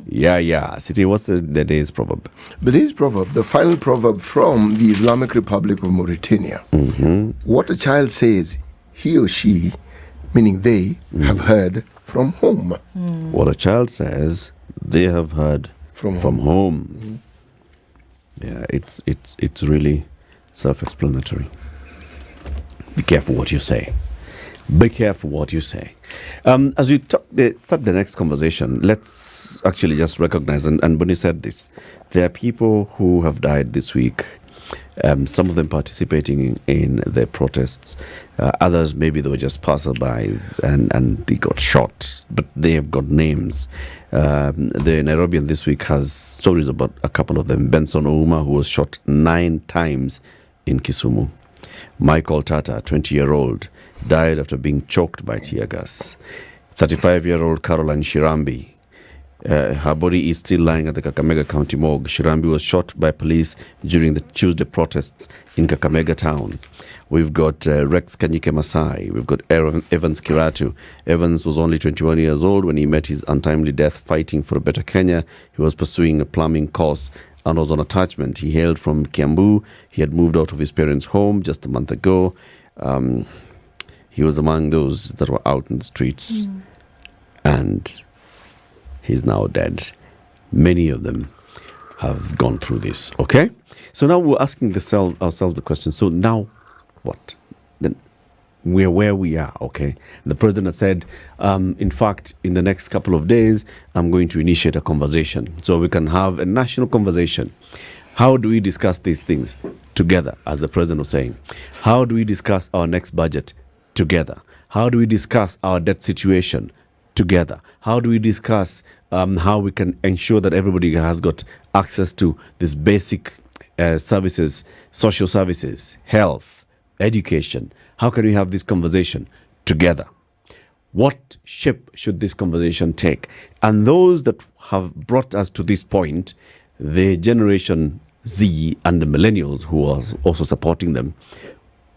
Yeah. City, what's the day's proverb? The day's proverb, the final proverb from the Islamic Republic of Mauritania. What a child says, he or she, meaning they, have heard from home. What a child says, they have heard from home. Yeah, it's really self-explanatory. Be careful what you say. Be careful what you say. As we start the next conversation, let's actually just recognize, and Bonnie said this, there are people who have died this week, some of them participating in the protests, others maybe they were just passerbys and they got shot, but they have got names. The Nairobian this week has stories about a couple of them. Benson Ouma, who was shot 9 times in Kisumu. Michael Tata, 20-year-old, died after being choked by tear gas. 35-year-old Caroline Shirambi, her body is still lying at the Kakamega County morgue. Shirambi was shot by police during the Tuesday protests in Kakamega town. We've got Rex Kanyike Masai. We've got Evans Kiratu. Evans was only 21 years old when he met his untimely death fighting for a better Kenya. He was pursuing a plumbing course and was on attachment. He hailed from Kiambu. He had moved out of his parents' home just a month ago. He was among those that were out in the streets. And he's now dead. Many of them have gone through this, okay? So now we're asking ourselves the question, so now what? Then we're where we are, okay? The president has said, in fact, in the next couple of days, I'm going to initiate a conversation so we can have a national conversation. How do we discuss these things together, as the president was saying? How do we discuss our next budget together? How do we discuss our debt situation together? How do we discuss how we can ensure that everybody has got access to these basic services, social services, health, education? How can we have this conversation together? What shape should this conversation take? And those that have brought us to this point, the Generation Z and the millennials who are also supporting them,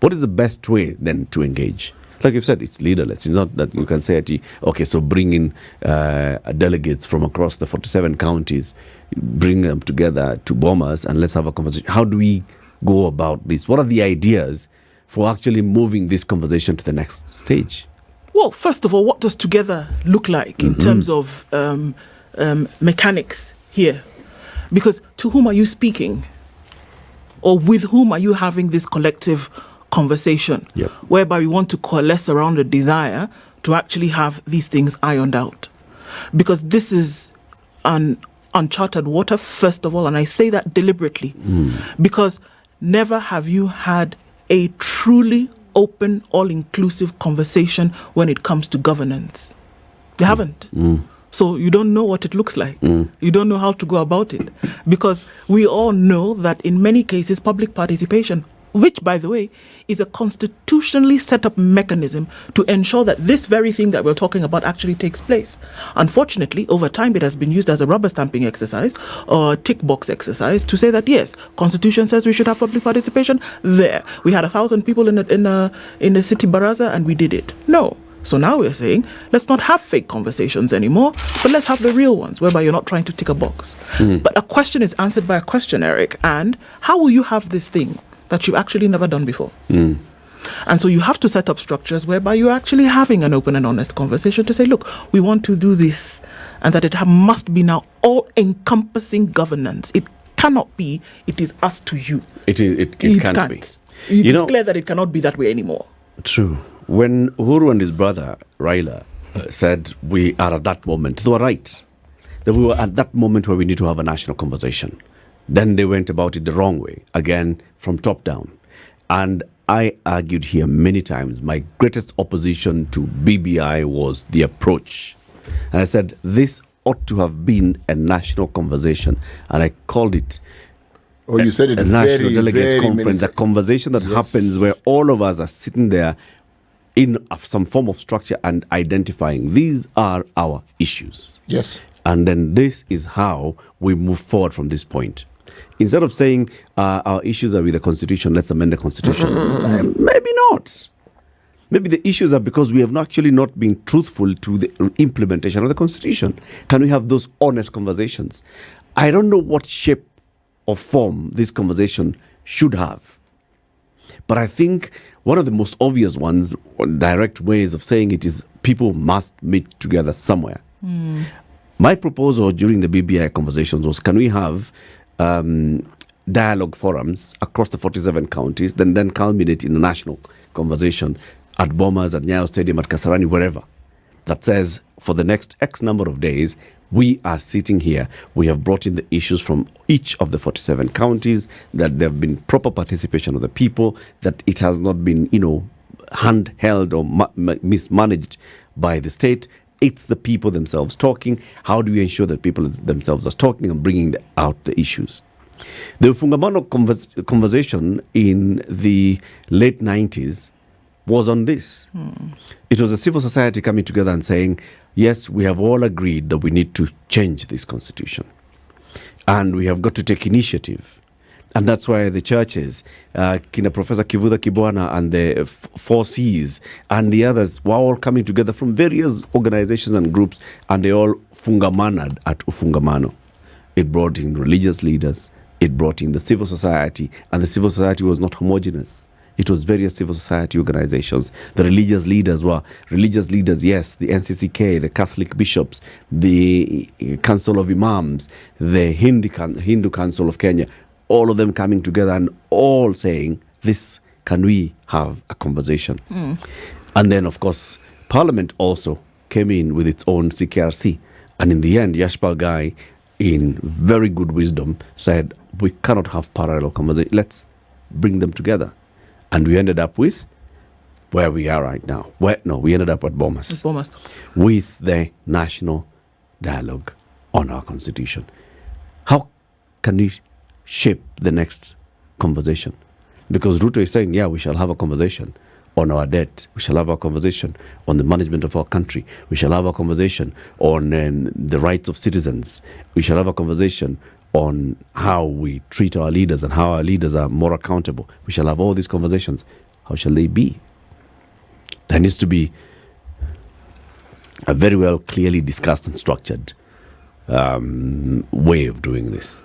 what is the best way then to engage? Like you've said, it's leaderless. It's not that you can say, okay, so bring in delegates from across the 47 counties, bring them together to Bomas, and let's have a conversation. How do we go about this? What are the ideas for actually moving this conversation to the next stage? Well, first of all, what does together look like in terms of mechanics here? Because to whom are you speaking? Or with whom are you having this collective conversation? Yep. Whereby we want to coalesce around a desire to actually have these things ironed out. Because this is an uncharted water, first of all, and I say that deliberately. Because never have you had a truly open, all-inclusive conversation when it comes to governance. You haven't. So you don't know what it looks like. You don't know how to go about it. Because we all know that in many cases, public participation, which, by the way, is a constitutionally set up mechanism to ensure that this very thing that we're talking about actually takes place. Unfortunately, over time, it has been used as a rubber stamping exercise or a tick box exercise to say that, yes, Constitution says we should have public participation. There. We had 1,000 people in the city baraza and we did it. No. So now we're saying, let's not have fake conversations anymore, but let's have the real ones, whereby you're not trying to tick a box. But a question is answered by a question, Eric. And how will you have this thing that you've actually never done before? And so you have to set up structures whereby you're actually having an open and honest conversation to say, look, we want to do this, and that it must be now all-encompassing governance. It cannot be, it is us to you. It can't be. It is clear that it cannot be that way anymore. True. When Uhuru and his brother, Raila, said we are at that moment, they were right. That we were at that moment where we need to have a national conversation. Then they went about it the wrong way, again, from top down. And I argued here many times, my greatest opposition to BBI was the approach. And I said, this ought to have been a national conversation. And I called it you said it a national delegates conference, a conversation that happens where all of us are sitting there in some form of structure and identifying these are our issues. Yes. And then this is how we move forward from this point. Instead of saying our issues are with the Constitution, let's amend the Constitution. Maybe not. Maybe the issues are because we have not actually not been truthful to the implementation of the Constitution. Can we have those honest conversations? I don't know what shape or form this conversation should have. But I think one of the most obvious ones, or direct ways of saying it, is people must meet together somewhere. My proposal during the BBI conversations was, can we have dialogue forums across the 47 counties, then culminate in a national conversation at Bomas, at Nyayo Stadium, at Kasarani, wherever, that says for the next X number of days, we are sitting here. We have brought in the issues from each of the 47 counties, that there have been proper participation of the people, that it has not been, handheld or mismanaged by the state. It's the people themselves talking. How do we ensure that people themselves are talking and bringing out the issues? The Ufungamano conversation in the late 90s was on this. It was a civil society coming together and saying, yes, we have all agreed that we need to change this constitution. And we have got to take initiative. And that's why the churches, Kina Professor Kivuda Kibwana and the 4Cs and the others were all coming together from various organizations and groups, and they all fungamanad at Ufungamano. It brought in religious leaders, it brought in the civil society, and the civil society was not homogeneous. It was various civil society organizations. The religious leaders were religious leaders, yes, the NCCK, the Catholic bishops, the Council of Imams, the Hindu Council of Kenya, all of them coming together and all saying, this, can we have a conversation? And then, of course, Parliament also came in with its own CKRC. And in the end, Yashpal Gai, in very good wisdom, said, we cannot have parallel conversations. Let's bring them together. And we ended up with where we are right now. We ended up at Bomas. With the national dialogue on our constitution. How can we shape the next conversation? Because Ruto is saying, we shall have a conversation on our debt. We shall have a conversation on the management of our country. We shall have a conversation on the rights of citizens. We shall have a conversation on how we treat our leaders and how our leaders are more accountable. We shall have all these conversations. How shall they be? There needs to be a very well clearly discussed and structured way of doing this.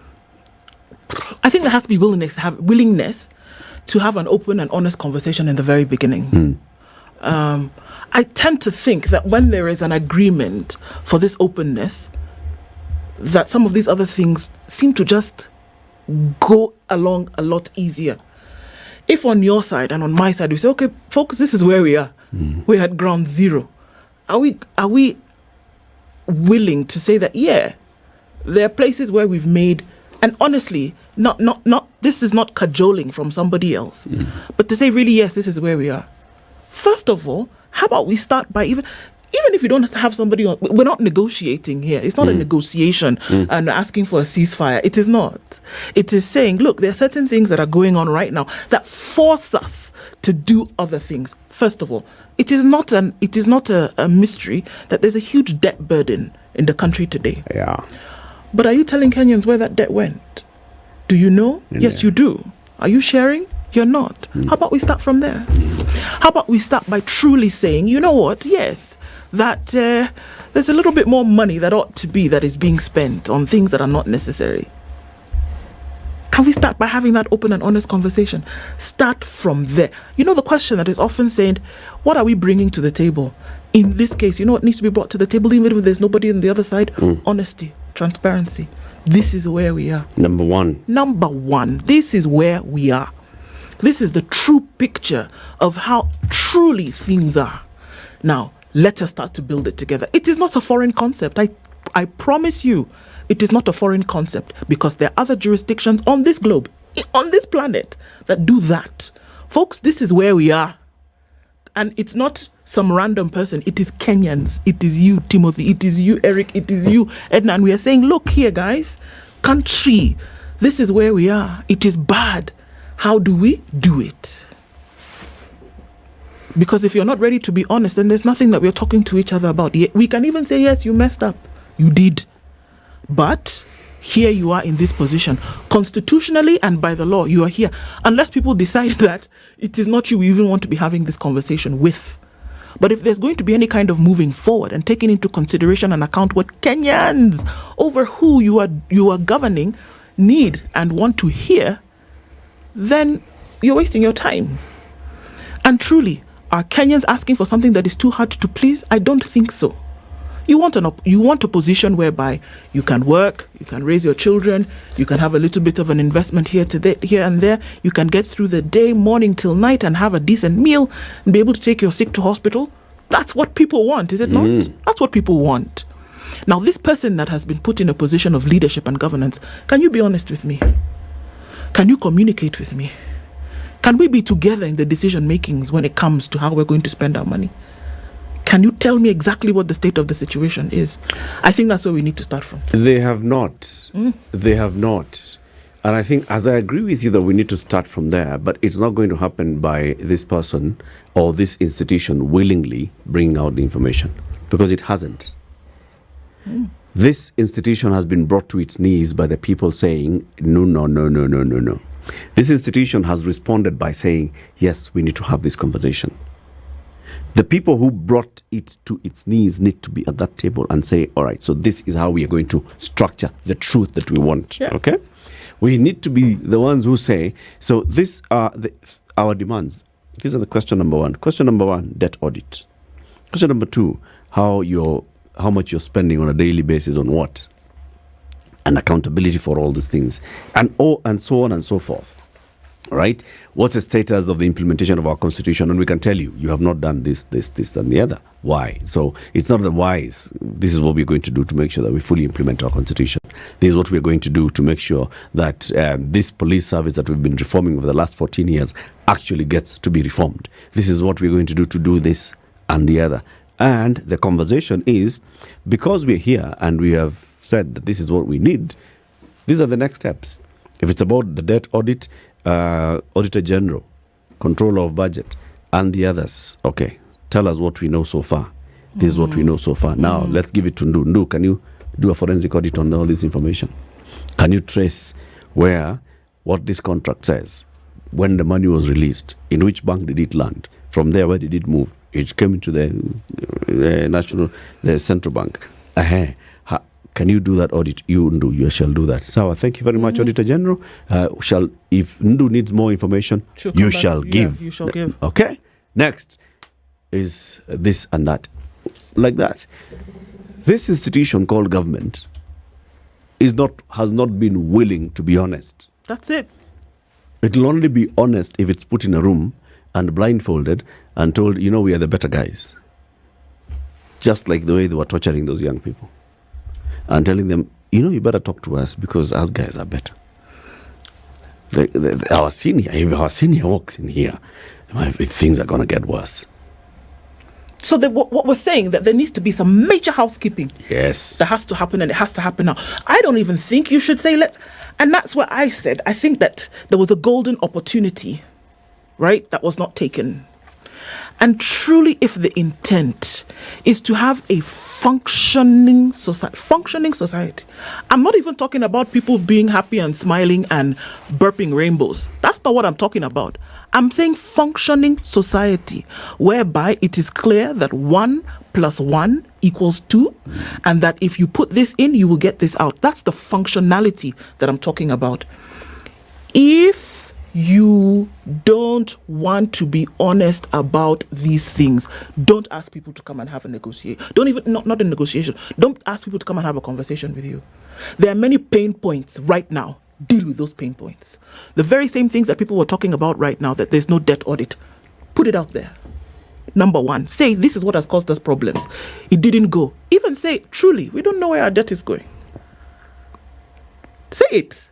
I think there has to be willingness to have an open and honest conversation in the very beginning. I tend to think that when there is an agreement for this openness, that some of these other things seem to just go along a lot easier. If on your side and on my side we say, okay, folks, this is where we are. We're at ground zero. Are we willing to say that, there are places where we've made, and honestly, not this is not cajoling from somebody else, but to say really, yes, this is where we are. First of all, how about we start by even if you don't have somebody on, we're not negotiating here. It's not a negotiation and asking for a ceasefire. It is not. It is saying, look, there are certain things that are going on right now that force us to do other things. First of all, it is not a mystery that there's a huge debt burden in the country today. Yeah. But are you telling Kenyans where that debt went? Do you know? Yes, you do. Are you sharing? You're not. How about we start from there? How about we start by truly saying, you know what? Yes, that there's a little bit more money that is being spent on things that are not necessary. Can we start by having that open and honest conversation? Start from there. You know, the question that is often said, what are we bringing to the table? In this case, you know what needs to be brought to the table, even if there's nobody on the other side? Honesty, transparency. This is where we are. Number one. This is where we are. This is the true picture of how truly things are. Now, let us start to build it together. It is not a foreign concept. I promise you, it is not a foreign concept, because there are other jurisdictions on this globe, on this planet, that do that. Folks, this is where we are. And it's not some random person. It is Kenyans. It is you, Timothy. It is you, Eric. It is you, Edna. And we are saying, look here, guys, country, this is where we are. It is bad. How do we do it? Because if you're not ready to be honest, then there's nothing that we're talking to each other about. We can even say, yes, you messed up. You did. But here you are in this position. Constitutionally and by the law, you are here. Unless people decide that it is not you we even want to be having this conversation with. But if there's going to be any kind of moving forward and taking into consideration and account what Kenyans over who you are governing need and want to hear, then you're wasting your time. And truly, are Kenyans asking for something that is too hard to please? I don't think so. You want a position whereby you can work, you can raise your children, you can have a little bit of an investment here and there, you can get through the day, morning till night, and have a decent meal and be able to take your sick to hospital. That's what people want, is it not? That's what people want. Now, this person that has been put in a position of leadership and governance, can you be honest with me? Can you communicate with me? Can we be together in the decision makings when it comes to how we're going to spend our money? Can you tell me exactly what the state of the situation is? I think that's where we need to start from. They have not. They have not. And I think, as I agree with you, that we need to start from there, but it's not going to happen by this person or this institution willingly bringing out the information, because it hasn't. This institution has been brought to its knees by the people saying, no. This institution has responded by saying, yes, we need to have this conversation. The people who brought it to its knees need to be at that table and say, all right, so this is how we are going to structure the truth that we want. Yeah. Okay? We need to be the ones who say, so these are our demands. These are the question number one. Question number one, debt audit. Question number two, how much you're spending on a daily basis on what? And accountability for all these things. And so on and so forth. Right? What's the status of the implementation of our constitution? And we can tell you, you have not done this, and the other. Why? So it's not the whys. This is what we're going to do to make sure that we fully implement our constitution. This is what we're going to do to make sure that this police service that we've been reforming over the last 14 years actually gets to be reformed. This is what we're going to do this and the other. And the conversation is, because we're here and we have said that this is what we need, these are the next steps. If it's about the debt audit, Auditor General, Controller of Budget, and the others, okay, tell us what we know so far. This is what we know so far. Now, let's give it to Ndu. Ndu, can you do a forensic audit on all this information? Can you trace what this contract says, when the money was released, in which bank did it land? From there, where did it move? It came into the central bank. Can you do that audit? You shall do that. So thank you very much, Auditor General. If Ndu needs more information, you shall give. You shall give. Okay. Next is this and that, like that. This institution called government has not been willing to be honest. That's it. It will only be honest if it's put in a room and blindfolded and told, we are the better guys. Just like the way they were torturing those young people. And telling them, you better talk to us because us guys are better. If our senior walks in here, things are going to get worse. So what we're saying, that there needs to be some major housekeeping. Yes. That has to happen, and it has to happen now. I don't even think you should say and that's what I said. I think that there was a golden opportunity, right, that was not taken. And truly, if the intent is to have a functioning society, I'm not even talking about people being happy and smiling and burping rainbows. That's not what I'm talking about. I'm saying functioning society, whereby it is clear that 1 + 1 = 2, and that if you put this in, you will get this out. That's the functionality that I'm talking about. If you don't want to be honest about these things, don't ask people to come and have a negotiation. Not a negotiation. Don't ask people to come and have a conversation with you. There are many pain points right now. Deal with those pain points. The very same things that people were talking about right now, that there's no debt audit. Put it out there. Number one, say this is what has caused us problems. It didn't go. Even say, truly, we don't know where our debt is going. Say it.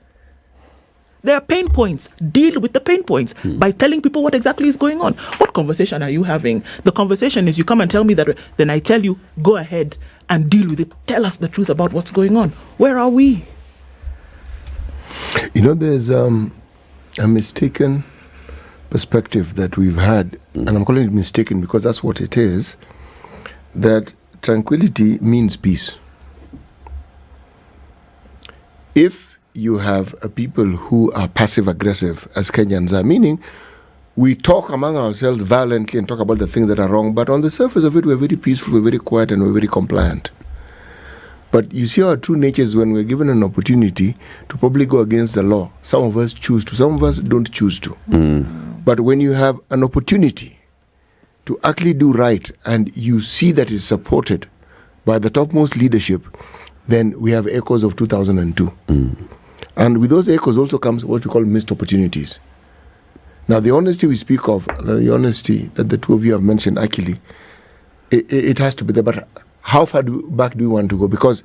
There are pain points. Deal with the pain points by telling people what exactly is going on. What conversation are you having? The conversation is you come and tell me that, then I tell you, go ahead and deal with it. Tell us the truth about what's going on. Where are we? There's a mistaken perspective that we've had, and I'm calling it mistaken because that's what it is, that tranquility means peace. if you have people who are passive-aggressive, as Kenyans are, meaning we talk among ourselves violently and talk about the things that are wrong, but on the surface of it, we're very peaceful, we're very quiet, and we're very compliant. But you see our true natures when we're given an opportunity to probably go against the law. Some of us choose to, some of us don't choose to. But when you have an opportunity to actually do right and you see that it's supported by the topmost leadership, then we have echoes of 2002. And with those echoes also comes what we call missed opportunities. Now, the honesty we speak of, the honesty that the two of you have mentioned, actually, it has to be there. But how far back do we want to go? Because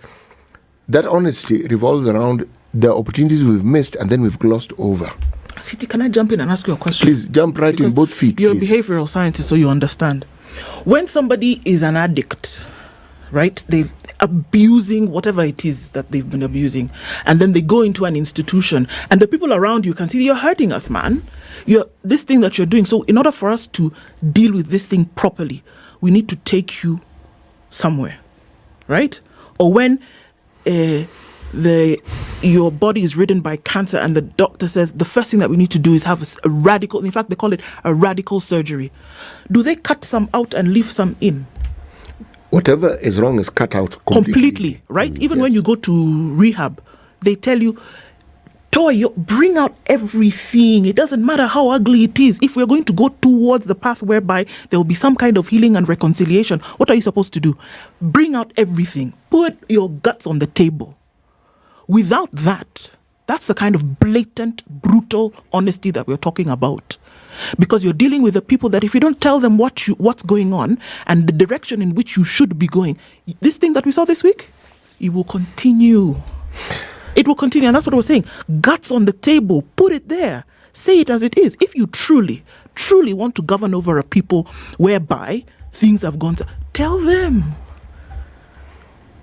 that honesty revolves around the opportunities we've missed and then we've glossed over. Siti, can I jump in and ask you a question? Please, jump right in both feet, You're please. a behavioral scientist, so you understand. When somebody is an addict, right, they've abusing whatever it is that they've been abusing, and then they go into an institution, and the people around you can see, you're hurting us, man. This thing that you're doing. So in order for us to deal with this thing properly, we need to take you somewhere, right? Or when your body is ridden by cancer and the doctor says the first thing that we need to do is have a radical, in fact they call it a radical surgery. Do they cut some out and leave some in? Whatever is wrong is cut out completely, right? Even when you go to rehab, they tell you, bring out everything. It doesn't matter how ugly it is. If we're going to go towards the path whereby there will be some kind of healing and reconciliation, what are you supposed to do? Bring out everything. Put your guts on the table. Without that, that's the kind of blatant, brutal honesty that we're talking about. Because you're dealing with the people that if you don't tell them what's going on and the direction in which you should be going, this thing that we saw this week, it will continue. It will continue, and that's what I was saying. Guts on the table, put it there. Say it as it is. If you truly, truly want to govern over a people whereby things have gone to, tell them.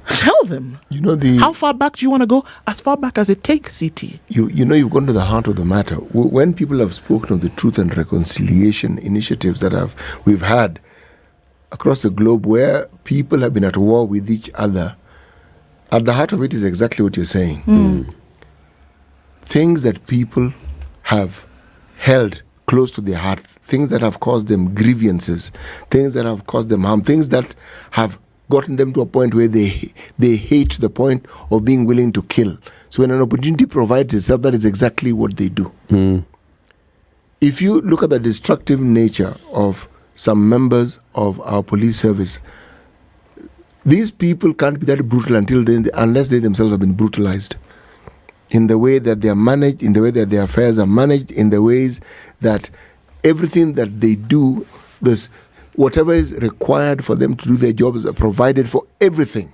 Tell them. How far back do you want to go? As far back as it takes, CT. You've gone to the heart of the matter. When people have spoken of the truth and reconciliation initiatives that we've had across the globe where people have been at war with each other, at the heart of it is exactly what you're saying. Things that people have held close to their heart, things that have caused them grievances, things that have caused them harm, things that have gotten them to a point where they hate to the point of being willing to kill. So when an opportunity provides itself, that is exactly what they do. If you look at the destructive nature of some members of our police service, these people can't be that brutal unless they themselves have been brutalized in the way that they are managed, in the way that their affairs are managed, in the ways that everything that they do, whatever is required for them to do their jobs are provided for everything.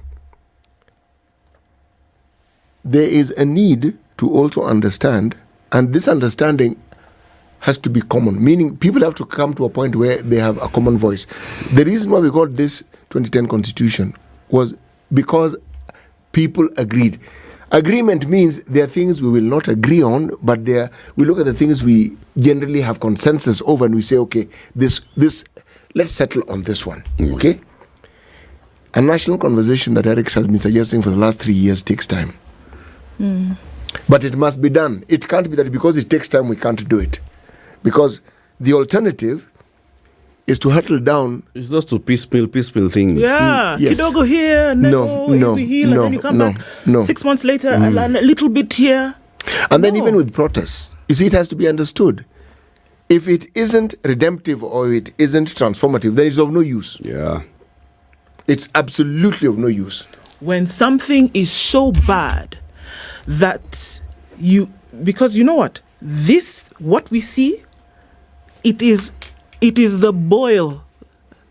There is a need to also understand, and this understanding has to be common, meaning people have to come to a point where they have a common voice. The reason why we got this 2010 constitution was because people agreed. Agreement means there are things we will not agree on, but we look at the things we generally have consensus over and we say, okay, this let's settle on this one, okay? A national conversation that Eric has been suggesting for the last 3 years takes time. But it must be done. It can't be that because it takes time we can't do it. Because the alternative is to huddle down. It's just to piecemeal things. Yeah, yes. Kidogo here, and then then you come back 6 months later, and a little bit here. And then even with protests, you see, it has to be understood. If it isn't redemptive or it isn't transformative, then it's of no use. Yeah. It's absolutely of no use. When something is so bad that because you know what? What we see, it is the boil,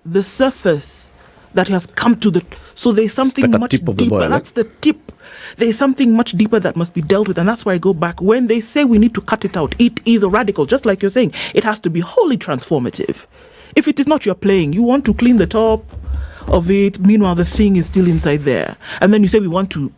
the surface that has come to so there's something like much tip of the deeper. boil, That's the tip. There's something much deeper that must be dealt with, and that's why I go back. When they say we need to cut it out, it is a radical, just like you're saying. It has to be wholly transformative. If it is not, you're playing. You want to clean the top of it, meanwhile the thing is still inside there, and then you say we want to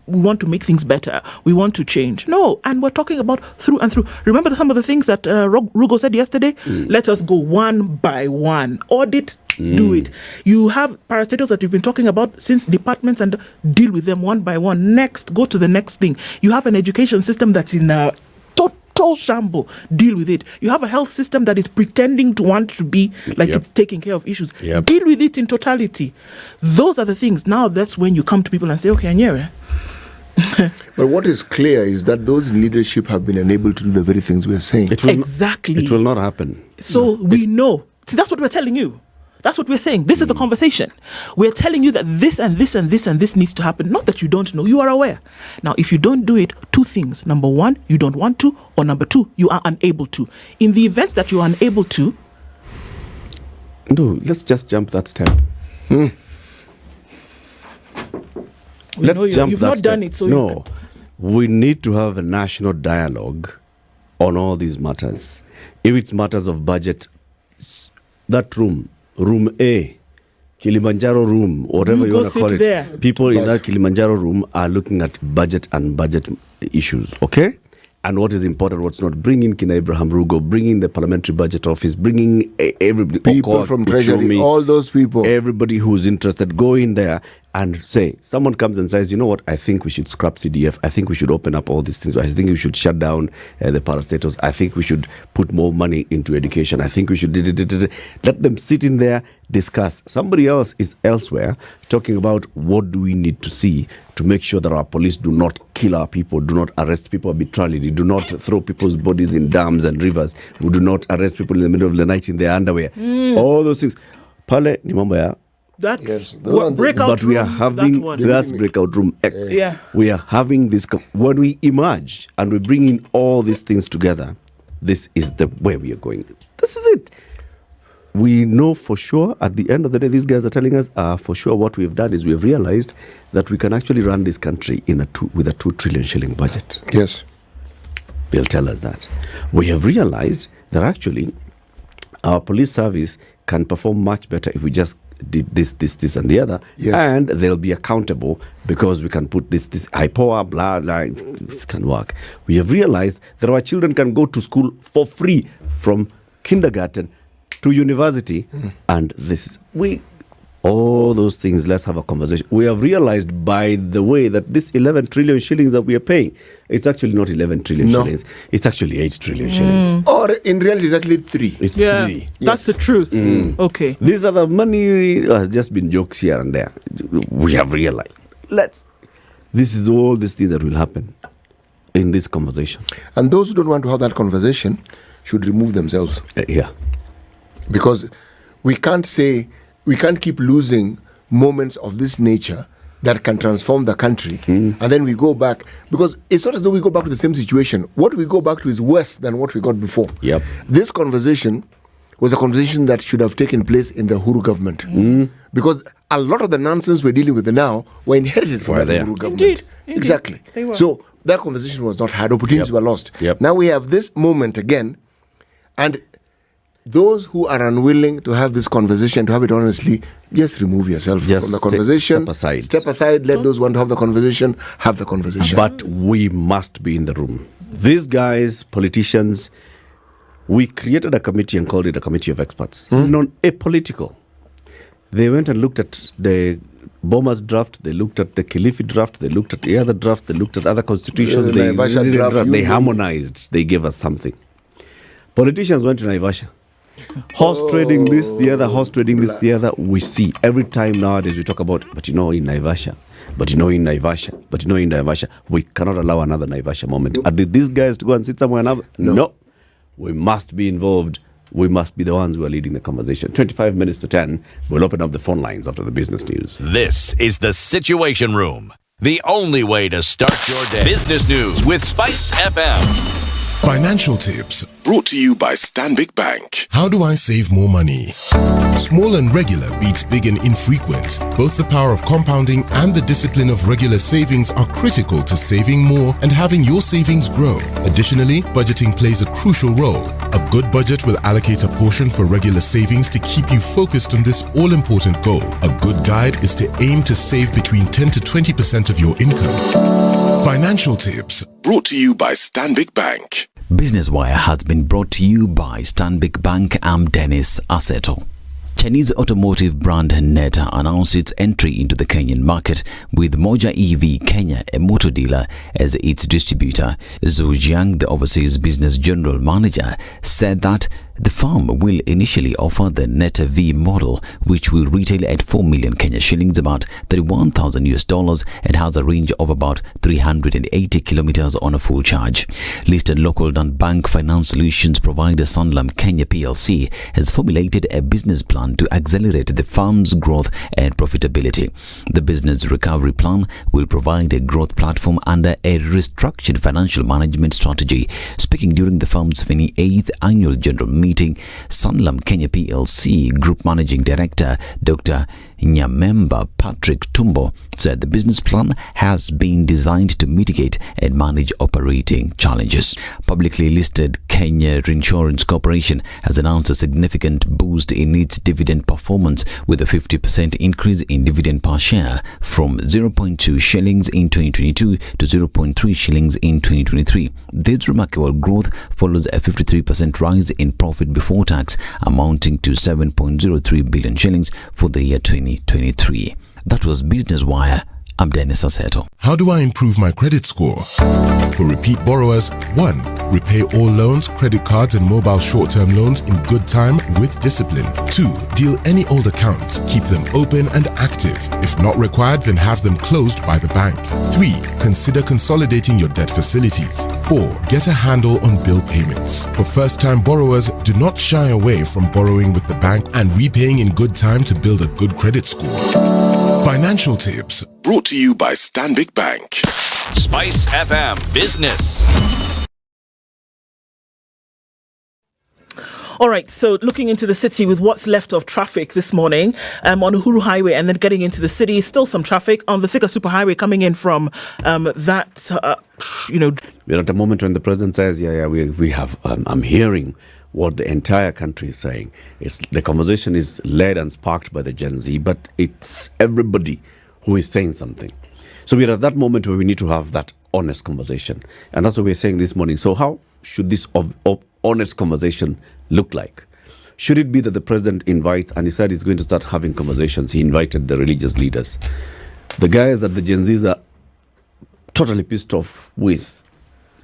make things better, we want to change. No, and we're talking about through and through. Remember some of the things that Rugo said yesterday? Let us go one by one, audit do it. You have parastatals that you've been talking about since departments, and deal with them one by one. Next, go to the next thing. You have an education system that's in a total shambles. Deal with it. You have a health system that is pretending to want to be like it's taking care of issues. Deal with it in totality. Those are the things. Now that's when you come to people and say, okay, Anyere. But what is clear is that those in leadership have been unable to do the very things we are saying. Exactly. It will not happen. So we know. See, that's what we're telling you. That's what we're saying. This is the conversation. We're telling you that this and this and this and this needs to happen. Not that you don't know. You are aware. Now, if you don't do it, two things. Number one, you don't want to. Or number two, you are unable to. In the event that you are unable to. No, let's just jump that step. Let's jump you've that not step. Done it, so no. We need to have a national dialogue on all these matters. If it's matters of budget, that room A, Kilimanjaro room, whatever you want to call it, there. People in that Kilimanjaro room are looking at budget and budget issues, okay? And what is important, what's not. Bring in Kina Abraham Rugo, bring in the Parliamentary Budget Office, bring in everybody. People from Treasury, all those people. Everybody who's interested, go in there and say, someone comes and says, you know what, I think we should scrap CDF. I think we should open up all these things. I think we should shut down the parastatals. I think we should put more money into education. I think we should... Let them sit in there, discuss. Somebody else is elsewhere talking about what do we need to see to make sure that our police do not kill our people, do not arrest people arbitrarily, do not throw people's bodies in dams and rivers, we do not arrest people in the middle of the night in their underwear. All those things. Pale ni mambo ya that breakout but we are having that's breakout room. We are having this when we emerge and we bring in all these things together. This is the way we are going. This is it. We know for sure at the end of the day, these guys are telling us for sure what we have done is we have realized that we can actually run this country with a 2 trillion shilling budget. Yes. They'll tell us that. We have realized that actually our police service can perform much better if we just did this, and the other. Yes. And they'll be accountable because we can put this high power, blah, blah, this can work. We have realized that our children can go to school for free from kindergarten to university, and all those things, let's have a conversation. We have realized, by the way, that this 11 trillion shillings that we are paying, it's actually not 11 trillion shillings. It's actually 8 trillion shillings. Or in reality, it's actually 3. It's 3. That's the truth. Okay. These are the money, has just been jokes here and there. We have realized. This is all this thing that will happen in this conversation. And those who don't want to have that conversation should remove themselves. Because we can't keep losing moments of this nature that can transform the country, and then we go back, because it's not as though we go back to the same situation. What we go back to is worse than what we got before. This conversation was a conversation that should have taken place in the Uhuru government, because a lot of the nonsense we're dealing with now were inherited from the Uhuru government. Indeed. Exactly. So that conversation was not had. Opportunities were lost. Now we have this moment again, and those who are unwilling to have this conversation, to have it honestly, just remove yourself from the conversation. Step aside. Let those who want to have the conversation have the conversation. But we must be in the room. These guys, politicians, we created a committee and called it a committee of experts. Non-apolitical. They went and looked at the Boma's draft, they looked at the Kilifi draft, they looked at the other draft, they looked at other constitutions, they harmonized, they gave us something. Politicians went to Naivasha. Horse trading this, the other, horse trading this, the other. We see every time nowadays we talk about, but in Naivasha, we cannot allow another Naivasha moment. Are these guys to go and sit somewhere now? No. We must be involved. We must be the ones who are leading the conversation. 25 minutes to 10, we'll open up the phone lines after the business news. This is the Situation Room, the only way to start your day. Business news with Spice FM. Financial tips brought to you by Stanbic Bank. How do I save more money? Small and regular beats big and infrequent. Both the power of compounding and the discipline of regular savings are critical to saving more and having your savings grow. Additionally, budgeting plays a crucial role. A good budget will allocate a portion for regular savings to keep you focused on this all-important goal. A good guide is to aim to save between 10 to 20% of your income. Financial tips brought to you by Stanbic Bank. Business Wire has been brought to you by Stanbic Bank. I'm Dennis Aseto. Chinese automotive brand Neta announced its entry into the Kenyan market with Moja EV Kenya, a motor dealer, as its distributor. Zhu Jiang, the overseas business general manager, said that the firm will initially offer the Neta V model, which will retail at 4 million Kenya shillings, about $31,000, and has a range of about 380 kilometers on a full charge. Listed local non-bank finance solutions provider Sanlam Kenya PLC has formulated a business plan to accelerate the firm's growth and profitability. The business recovery plan will provide a growth platform under a restructured financial management strategy. Speaking during the firm's 28th annual general meeting, Sanlam Kenya PLC Group Managing Director Dr. Nyamemba Patrick Tumbo said the business plan has been designed to mitigate and manage operating challenges. Publicly listed Kenya Reinsurance Corporation has announced a significant boost in its dividend performance with a 50% increase in dividend per share from 0.2 shillings in 2022 to 0.3 shillings in 2023. This remarkable growth follows a 53% rise in profit before tax, amounting to 7.03 billion shillings for the year 2023. That was Business Wire. I'm Dennis Aseto. How do I improve my credit score? For repeat borrowers, 1. Repay all loans, credit cards and mobile short-term loans in good time with discipline. 2. Deal any old accounts, keep them open and active. If not required, then have them closed by the bank. 3. Consider consolidating your debt facilities. 4. Get a handle on bill payments. For first-time borrowers, do not shy away from borrowing with the bank and repaying in good time to build a good credit score. Financial tips brought to you by Stanbic Bank. Spice FM Business. All right, so looking into the city with what's left of traffic this morning on Uhuru Highway and then getting into the city, still some traffic on the Thika Superhighway coming in from We're at a moment when the president says, we have, I'm hearing what the entire country is saying. The conversation is led and sparked by the Gen Z, but it's everybody who is saying something. So we're at that moment where we need to have that honest conversation. And that's what we're saying this morning. So how should this honest conversation look like? Should it be that the president invites, and he said he's going to start having conversations, he invited the religious leaders, the guys that the Gen Zs are totally pissed off with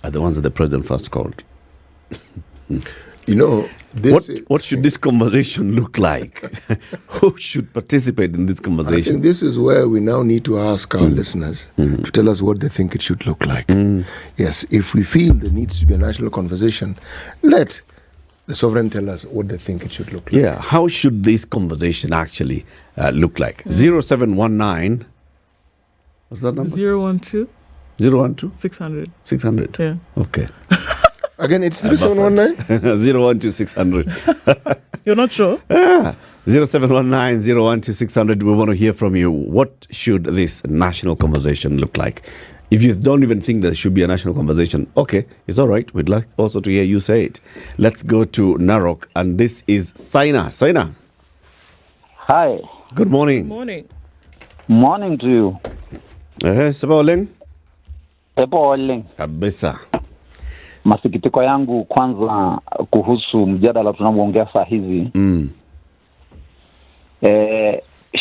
are the ones that the president first called. You know, what should this conversation look like? Who should participate in this conversation? I think this is where we now need to ask our listeners to tell us what they think it should look like. Yes, if we feel there needs to be a national conversation, let the sovereign tell us what they think it should look like. Yeah, how should this conversation actually look like? 0719. What's that number? 012 012 600. 600. Yeah. Okay. Again, it's 0719? 012 600. You're not sure? 0719 012 600. We want to hear from you. What should this national conversation look like? If you don't even think there should be a national conversation, okay, it's all right. We'd like also to hear you say it. Let's go to Narok, and this is Saina. Saina. Hi. Good morning. Morning. Morning to you. Sabaoleng. Epoling. Kabisa. Masikitiko yangu kwanza kuhusu mjadala tunaoongea saa hizi.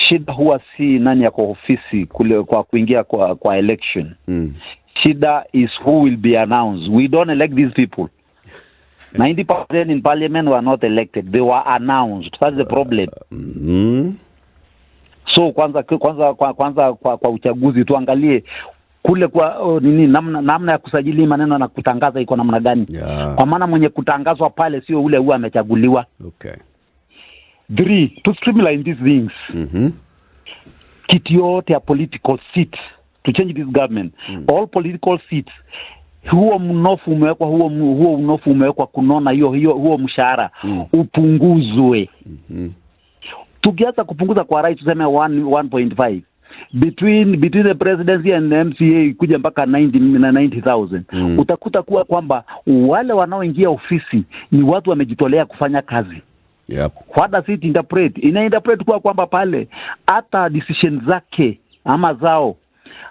Shida huwa si nani yako ofisi kule kwa kuingia kwa election. Shida is who will be announced. We don't elect these people. 90% in parliament were not elected. They were announced. That's the problem. So kwanza kwa uchaguzi tuangalie kule kwa nini namna ya kusajili maneno na kutangaza iko namna gani. Kwa maana mwenye kutangazwa pale sio ule huwa amechaguliwa. Okay. 3, to streamline these things. Kiti yote ya political seats to change this government. All political seats. Huo mnofu umewekwa kunona huo mshahara upunguzwe. Tukianza kupunguza kwa rais tuseme 1.5 between the presidency and the MCA kuja mpaka 90,000. Utakuta kuwa kwamba wale wanaoingia ofisi ni watu wamejitolea kufanya kazi. Yep. What does it interpret? Ina-interpret kuwa kwamba pale hata decision zake ama zao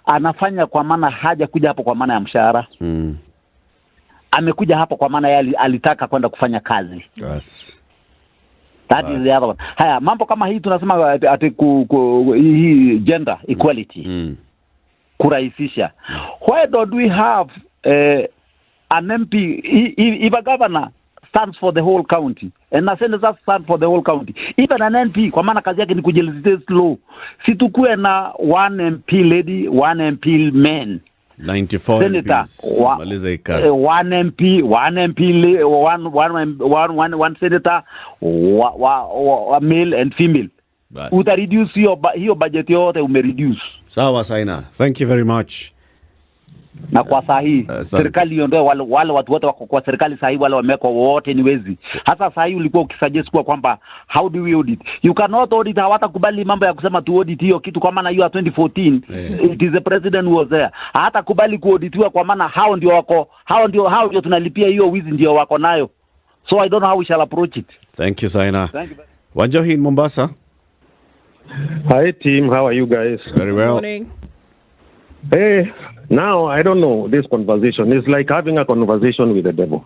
anafanya kwa maana haja kuja hapo kwa maana ya mshahara. Amekuja hapo kwa maana yeye alitaka kwenda kufanya kazi. Yes. That is the other one. Haya, mambo kama hii tunasema ati hii gender equality. Kurahisisha. Why don't we have an MP, if a governor stands for the whole county and a senator stands for the whole county, even an MP, kwa maana kazi yake ni kujilegislate law, si tukue na one MP lady, one MP man, 94 senator, one MP, one senator, male and female. Uta reduce hiyo budget yote umereduce. Sawa Saina. Thank you very much. Na kwa sahi serikali iondoe wale watu wote wako kwa serikali sahi, wale wameko wote ni wezi. Hata sahi ulikuwa ukisuggest kwa kwamba how do we audit? You cannot audit. Hawatakubali mambo ya kusema tu audit hiyo kitu, kwa maana hiyo 2014 it is the president who was there. Hata kubali kuauditiwa kwa maana hao ndio tunalipia hiyo wizi ndio wako nayo. So I don't know how we shall approach it. Thank you Saina. Wanjohi in Mombasa. Hi team, how are you guys? Very well. Good morning. Hey, now I don't know, this conversation is like having a conversation with the devil.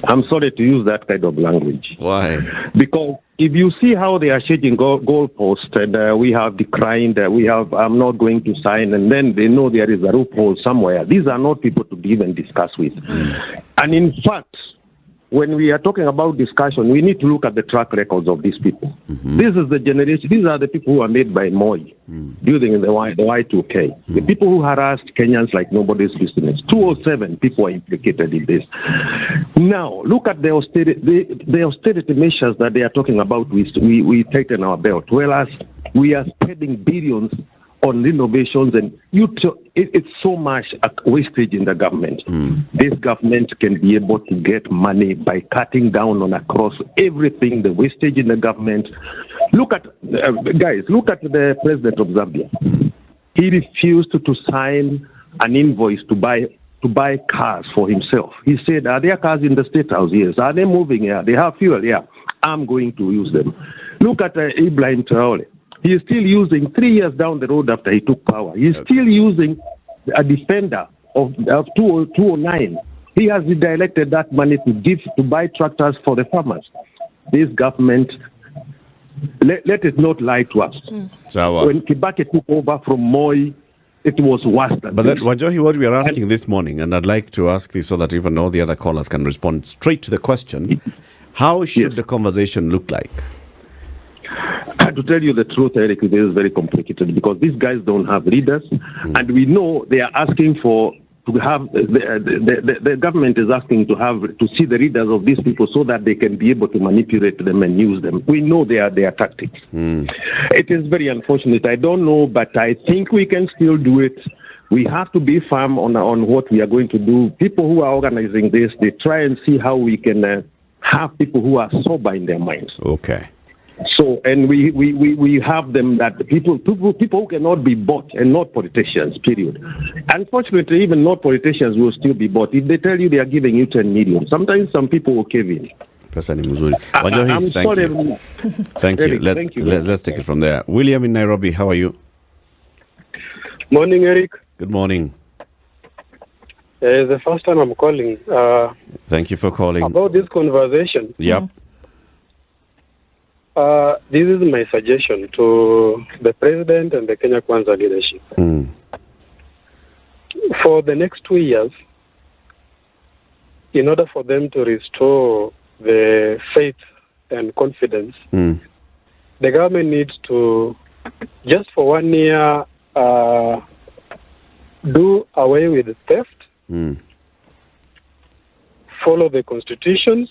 I'm sorry to use that kind of language. Why? Because if you see how they are changing goalposts, and we have declined, I'm not going to sign, and then they know there is a loophole somewhere. These are not people to even discuss with. And in fact, when we are talking about discussion, we need to look at the track records of these people. This is the generation. These are the people who are made by Moi during the Y2K. The people who harassed Kenyans like nobody's business. 207 people are implicated in this. Now, look at the austerity measures that they are talking about. We tighten our belt. Whereas we are spending billions on renovations, and it's so much wastage in the government. This government can be able to get money by cutting down on across everything, the wastage in the government. Look at, guys, look at the president of Zambia. He refused to sign an invoice to buy cars for himself. He said, are there cars in the State House? Yes. Are they moving? Yeah. They have fuel? Yeah. I'm going to use them. Look at Ibrahim Traore. He is still using, 3 years down the road after he took power, he is still using a Defender of 209. He has redirected that money to buy tractors for the farmers. This government, let it not lie to us. When Kibaki took over from Moi, it was worse than But that, Wajohi, what we are asking this morning, and I'd like to ask this so that even all the other callers can respond straight to the question, how should the conversation look like? To tell you the truth, Eric, it is very complicated because these guys don't have leaders, and we know they are asking to have the government is asking to see the leaders of these people so that they can be able to manipulate them and use them. We know their tactics. It is very unfortunate. I don't know, but I think we can still do it. We have to be firm on what we are going to do. People who are organizing this, they try and see how we can have people who are sober in their minds. Okay. So, and we have them that people who cannot be bought, and not politicians, period. Unfortunately, even not politicians will still be bought. If they tell you they are giving you 10 million, sometimes some people will cave in. I'm sorry. Thank you. Let's take it from there. William in Nairobi, how are you? Morning, Eric. Good morning. It's the first time I'm calling. Thank you for calling. About this conversation. Yep. This is my suggestion to the president and the Kenya Kwanza leadership. For the next 2 years, in order for them to restore the faith and confidence, the government needs to, just for 1 year, do away with theft, follow the constitutions,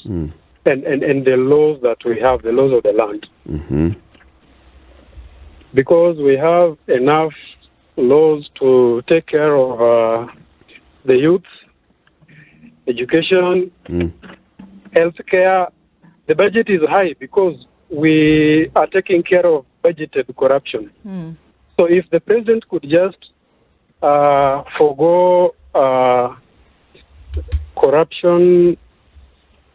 and the laws that we have, the laws of the land. Because we have enough laws to take care of the youth, education, healthcare. The budget is high because we are taking care of budgeted corruption. So if the president could just forgo corruption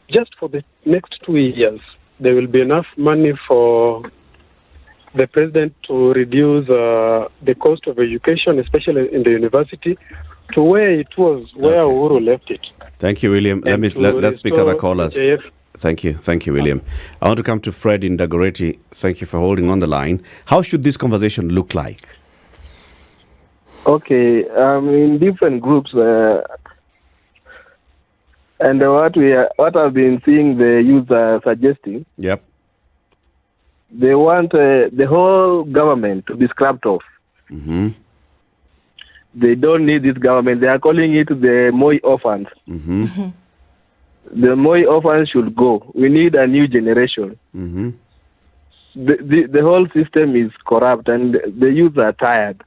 just for the next 2 years, there will be enough money for the president to reduce the cost of education, especially in the university, to where it was, where Uhuru left it. Thank you, William. Let's pick other callers. Thank you, William. I want to come to Fred in Dagoretti. Thank you for holding on the line. How should this conversation look like? Okay, in different groups, and what I've been seeing the youth are suggesting. Yep. They want the whole government to be scrapped off. Mm-hmm. They don't need this government. They are calling it the Moi orphans. Mm-hmm. Mm-hmm. The Moi orphans should go. We need a new generation. Mm-hmm. The whole system is corrupt, and the youth are tired.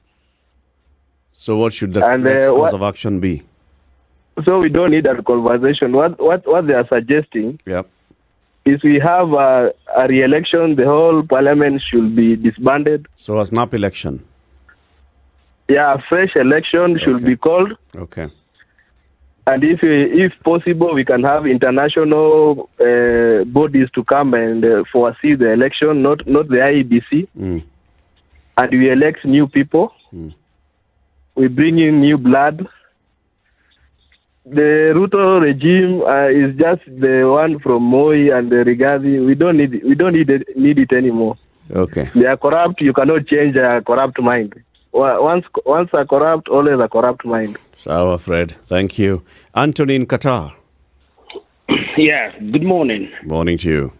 So what should the next course of action be? So we don't need a conversation. What they are suggesting is we have a re-election. The whole parliament should be disbanded. So a snap election? Yeah, a fresh election should be called. Okay. And if possible, we can have international bodies to come and foresee the election, not the IEBC. Mm. And we elect new people. Mm. We bring in new blood. The Ruto regime is just the one from Moi and the Rigathi. We don't need it anymore. Okay. They are corrupt. You cannot change a corrupt mind. Once a corrupt, always a corrupt mind. Sawa, Fred. Thank you. Anthony in Qatar. Yeah, good morning. Morning to you.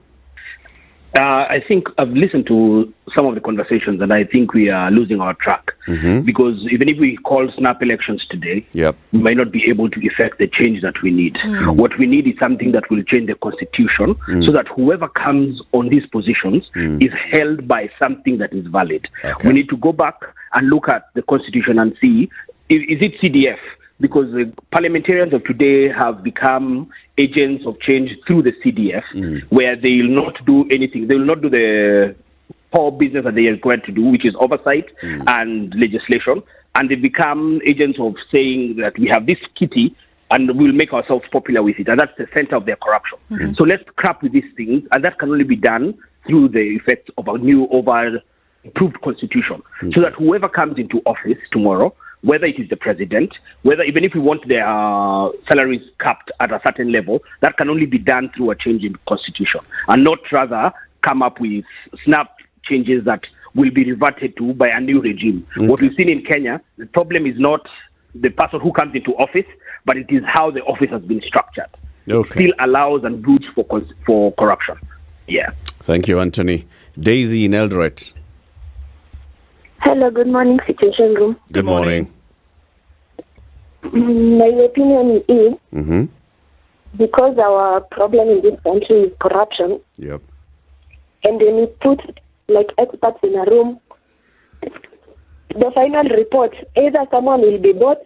I think I've listened to some of the conversations, and I think we are losing our track. Mm-hmm. Because even if we call snap elections today, we might not be able to effect the change that we need. Mm. What we need is something that will change the constitution so that whoever comes on these positions is held by something that is valid. Okay. We need to go back and look at the constitution and see, is it CDF? Because the parliamentarians of today have become agents of change through the CDF, where they will not do anything. They will not do the core business that they are required to do, which is oversight and legislation. And they become agents of saying that we have this kitty and we'll make ourselves popular with it. And that's the center of their corruption. Mm-hmm. So let's scrap with these things. And that can only be done through the effects of a new, improved constitution. So that whoever comes into office tomorrow, whether it is the president, whether even if we want their salaries capped at a certain level, that can only be done through a change in constitution, and not rather come up with snap changes that will be reverted to by a new regime. Okay. What we've seen in Kenya, the problem is not the person who comes into office, but it is how the office has been structured. Okay. It still allows and roots for corruption. Yeah. Thank you, Anthony. Daisy in Eldoret. Hello, good morning, Situation Room. Good morning. My opinion is because our problem in this country is corruption. Yep. And then we put like experts in a room. The final report, either someone will be bought,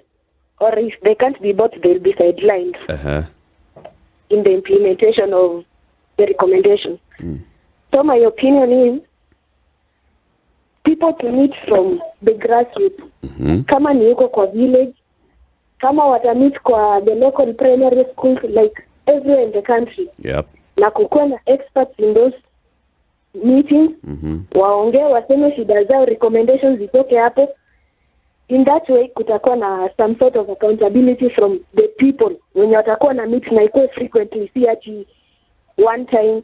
or if they can't be bought, they'll be sidelined in the implementation of the recommendations. So my opinion is people to meet from the grassroots. Kama ni yuko kwa village, kama watamit kwa the local primary schools, like everywhere in the country. Yep. Na kukuwa na experts in those meetings, waongee, waseme shida zao, recommendations zitoke hapo. In that way, kutakuwa na some sort of accountability from the people. Wenye watakuwa na meet na ikuwe frequently, si ati one time.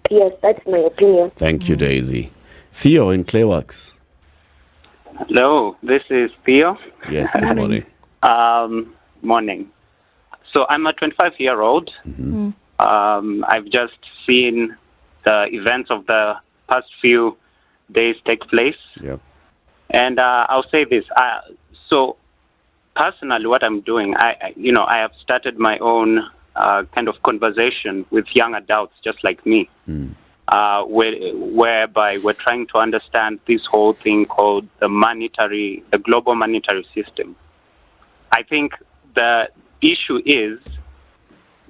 Yes, that's my opinion. Thank you, Daisy. Theo in Clayworks. Hello, this is Theo. Yes, good morning. Morning. So I'm a 25-year-old. I've just seen the events of the past few days take place. Yep. And I'll say this. So personally, what I'm doing, I have started my own kind of conversation with young adults just like me. Whereby we're trying to understand this whole thing called the global monetary system. I think the issue is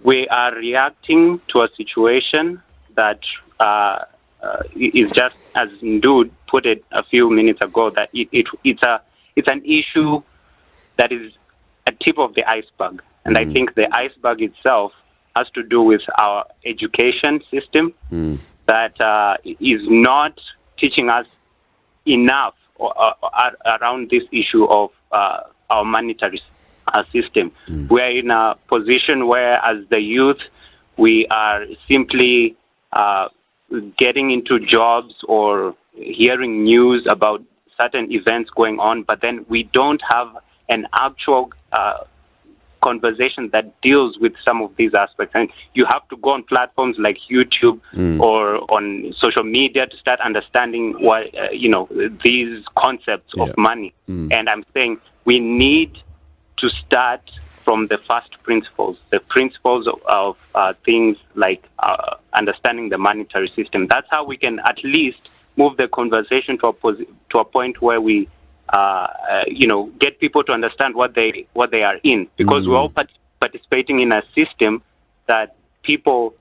we are reacting to a situation that is just, as Ndude put it a few minutes ago, that it's an issue that is a tip of the iceberg. And I think the iceberg itself has to do with our education system that is not teaching us enough around this issue of our monetary system. We're in a position where, as the youth, we are simply getting into jobs or hearing news about certain events going on, but then we don't have an actual conversation that deals with some of these aspects. And you have to go on platforms like YouTube or on social media to start understanding what, these concepts of money. And I'm saying we need to start from the first principles, the principles of things like understanding the monetary system. That's how we can at least move the conversation to a point where we get people to understand what they are in, because we're all participating in a system that people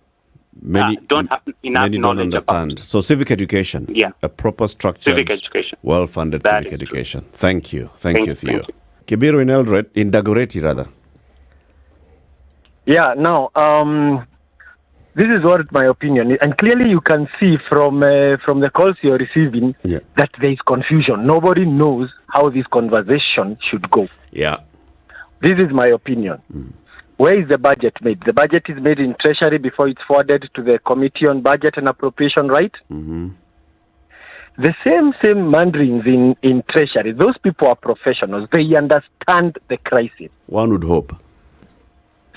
don't have enough knowledge don't understand about. So civic education, a proper structured, civic education, well-funded civic education. Thank you, Theo. Kibiru in Eldoret, in Dagoretti rather. Yeah, now, this is what my opinion is. And clearly you can see from the calls you're receiving that there is confusion. Nobody knows how this conversation should go. Yeah. This is my opinion. Where is the budget made? The budget is made in Treasury before it's forwarded to the Committee on Budget and Appropriation, right? The same mandarins in Treasury, those people are professionals. They understand the crisis. One would hope.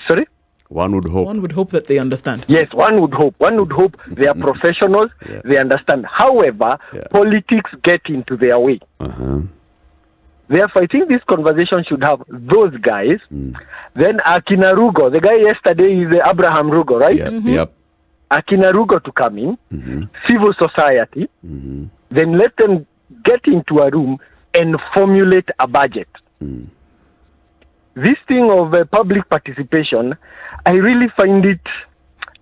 Sorry? One would hope that they understand. Yes, one would hope. They are professionals. They understand. However, politics get into their way. Therefore, I think this conversation should have those guys. Then Akina Rugo, the guy yesterday is Abraham Rugo, right? Yep. Akina Rugo to come in, civil society, then let them get into a room and formulate a budget. This thing of public participation, I really find it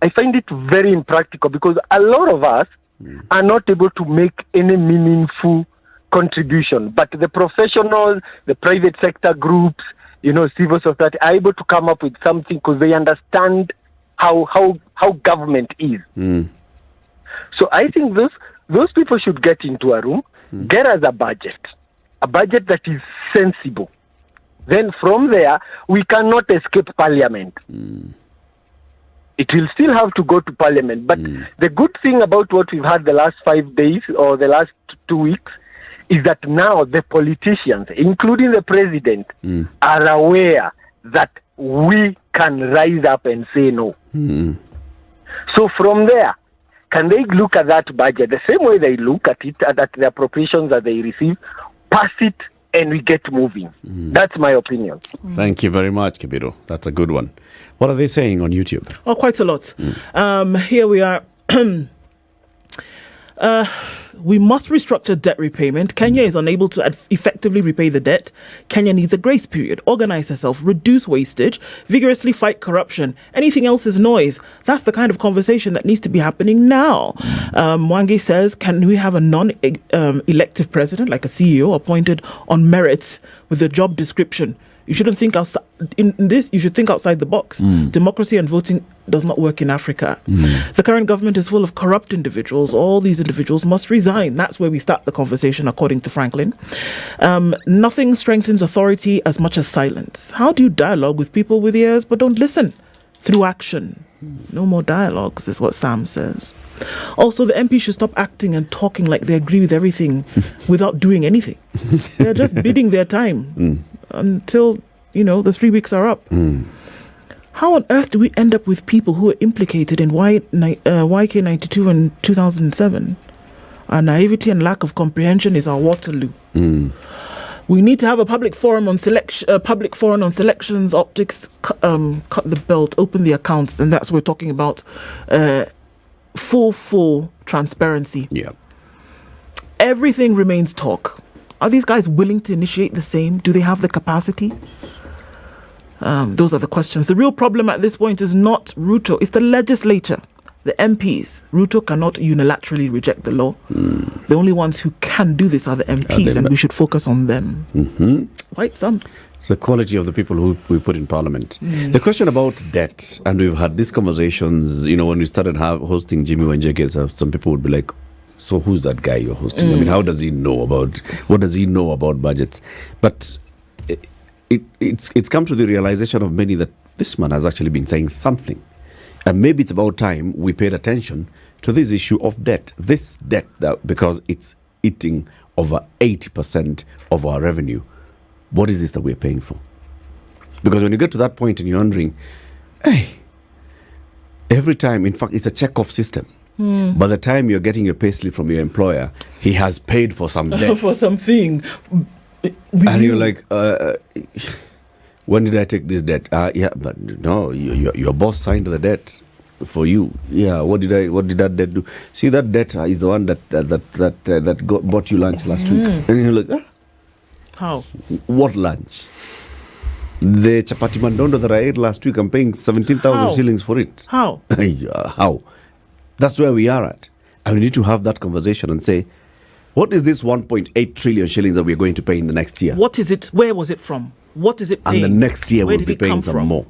very impractical, because a lot of us are not able to make any meaningful contribution. But the professionals, the private sector groups, civil society are able to come up with something because they understand how government is. So I think those people should get into a room, get us a budget that is sensible. Then from there, we cannot escape Parliament. It will still have to go to Parliament. But the good thing about what we've had the last 5 days or the last 2 weeks is that now the politicians, including the president, are aware that we can rise up and say no. So from there, can they look at that budget the same way they look at it, at the appropriations that they receive, pass it, and we get moving. That's my opinion. Thank you very much, Kibiru. That's a good one. What are they saying on YouTube? Oh, quite a lot. Here we are. We must restructure debt repayment. Kenya is unable to effectively repay the debt. Kenya needs a grace period. Organize herself, reduce wastage, vigorously fight corruption. Anything else is noise. That's the kind of conversation that needs to be happening now. Mwangi says, can we have a non-elective president, like a CEO, appointed on merits with a job description? You shouldn't think outside in this. You should think outside the box. Democracy and voting does not work in Africa. The current government is full of corrupt individuals. All these individuals must resign. That's where we start the conversation, according to Franklin. Nothing strengthens authority as much as silence. How do you dialogue with people with ears but don't listen? Through action. No more dialogues, is what Sam says. Also, the MP should stop acting and talking like they agree with everything without doing anything. They're just bidding their time until, the 3 weeks are up. How on earth do we end up with people who are implicated in YK92 and 2007? Our naivety and lack of comprehension is our Waterloo. We need to have a public forum on selections, optics, cut the belt, open the accounts, and that's what we're talking about. Full transparency. Yeah. Everything remains talk. Are these guys willing to initiate the same? Do they have the capacity? Those are the questions. The real problem at this point is not Ruto, it's the legislature, the MPs. Ruto cannot unilaterally reject the law. The only ones who can do this are the MPs, and we should focus on them. Quite some. It's the quality of the people who we put in parliament. The question about debt, and we've had these conversations, when we started hosting Jimmy Wanjeke, some people would be like, so who's that guy you're hosting? I mean, what does he know about budgets? But it's come to the realization of many that this man has actually been saying something. And maybe it's about time we paid attention to this issue of debt. This debt, because it's eating over 80% of our revenue. What is this that we're paying for? Because when you get to that point and you're wondering, hey, every time, in fact, it's a check-off system. By the time you're getting your payslip from your employer, he has paid for some debt. For something. And you're like, when did I take this debt? Yeah, but no, your boss signed the debt for you. Yeah, what did that debt do? See, that debt is the one that bought you lunch last week. And you're like, How? What lunch? The chapati mandondo that I ate last week, I'm paying 17,000 shillings for it. How? How? That's where we are at. And we need to have that conversation and say, what is this 1.8 trillion shillings that we're going to pay in the next year? What is it? Where was it from? What is it paying? And the next year Where we'll did be it come paying some from? more.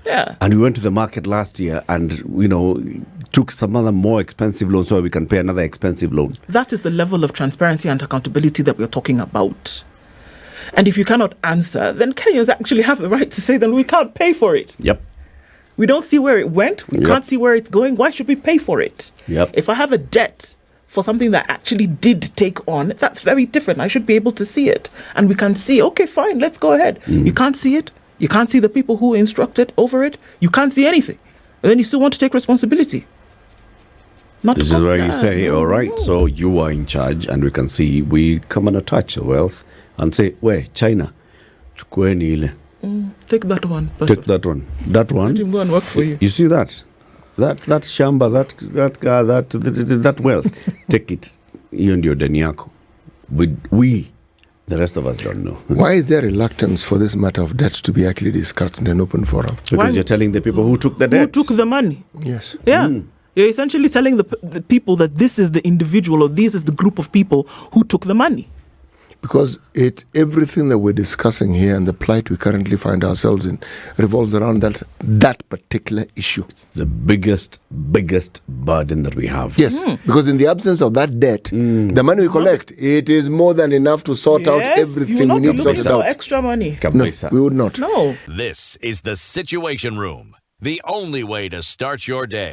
Yeah. And we went to the market last year and, took some other more expensive loan so we can pay another expensive loan. That is the level of transparency and accountability that we're talking about. And if you cannot answer, then Kenyans actually have the right to say, then we can't pay for it. Yep. We don't see where it went. We can't see where it's going. Why should we pay for it? Yep. If I have a debt for something that actually did take on, that's very different. I should be able to see it. And we can see, okay, fine, let's go ahead. You can't see it. You can't see the people who instructed over it. You can't see anything. And then you still want to take responsibility. This is where you say, all right, so you are in charge, and we can see, we come and attach the wealth and say, where, China, chukueni ile. Take that one. Take that one. That one. Let him go and work for you. You see that? That shamba, that wealth. Take it. You and your deniako. We, the rest of us don't know. Why is there reluctance for this matter of debt to be actually discussed in an open forum? Because you're telling the people who took the debt. Who took the money. Yes. Yeah. You're essentially telling the people that this is the individual or this is the group of people who took the money. Because everything that we're discussing here and the plight we currently find ourselves in revolves around that particular issue. It's the biggest burden that we have. Yes, because in the absence of that debt, the money we collect, it is more than enough to sort out everything we need sorted out. Extra money. No, we would not. No. This is the Situation Room, the only way to start your day.